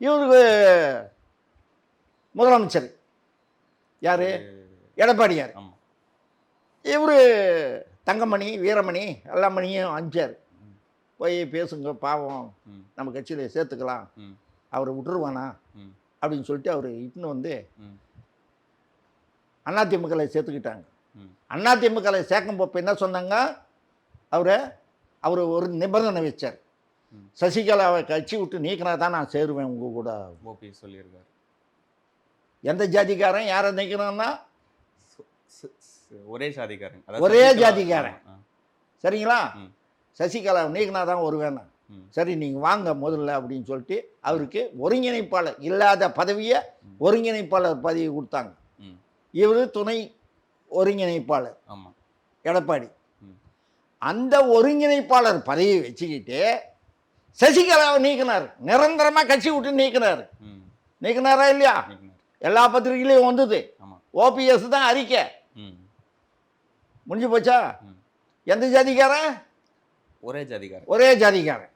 இவருக்கு முதலமைச்சர் யார்? எடப்பாடியார். ஆமா. இவர் தங்கமணி, வீரமணி எல்லா மணியும் அஞ்சார். போய் பேசுங்க, பாவம் நம்ம கட்சியில் சேர்த்துக்கலாம், அவரை விட்டுருவானா அப்படின்னு சொல்லிட்டு அவர் இட்டுன்னு வந்து அதிமுகவில் சேர்த்துக்கிட்டாங்க. அதிமுகவில் சேர்க்கும்போது என்ன சொன்னாங்க, அவர் ஒரு நிபந்தனை வச்சார். சசிகலாவை கட்சி விட்டு நீக்கினா தான் நான் சேருவேன் உங்கள் கூட. ஓபிஎஸ் சொல்லியிருக்காரு. எந்த ஜாதிக்காரன் யாரை நீக்கணும்னா ஒரே ஜாதிக்காரன், ஒரே ஜாதிக்காரன். சரிங்களா? சசிகலாவை நீக்கினா தான் வருவேன். சரி நீங்கள் வாங்க முதல்ல அப்படின்னு சொல்லிட்டு அவருக்கு ஒருங்கிணைப்பாளர் இல்லாத பதவியை ஒருங்கிணைப்பாளர் பதவி கொடுத்தாங்க. இவர் துணை ஒருங்கிணைப்பாளர் எடப்பாடி. அந்த ஒருங்கிணைப்பாளர் பதவியை வச்சுக்கிட்டு சசிகலாவை நீக்கினார். நிரந்தரமாக கட்சி விட்டு நீக்கினார். நீக்கினாரா இல்லையா? எல்லா பத்திரிகையிலையும் வந்தது. ஓபிஎஸ் தான் அறிக்கை. முடிஞ்சு போச்சா? எந்த ஜாதிக்காரன்? ஒரே ஜாதிக்காரன். ஒரே ஜாதிக்காரன்.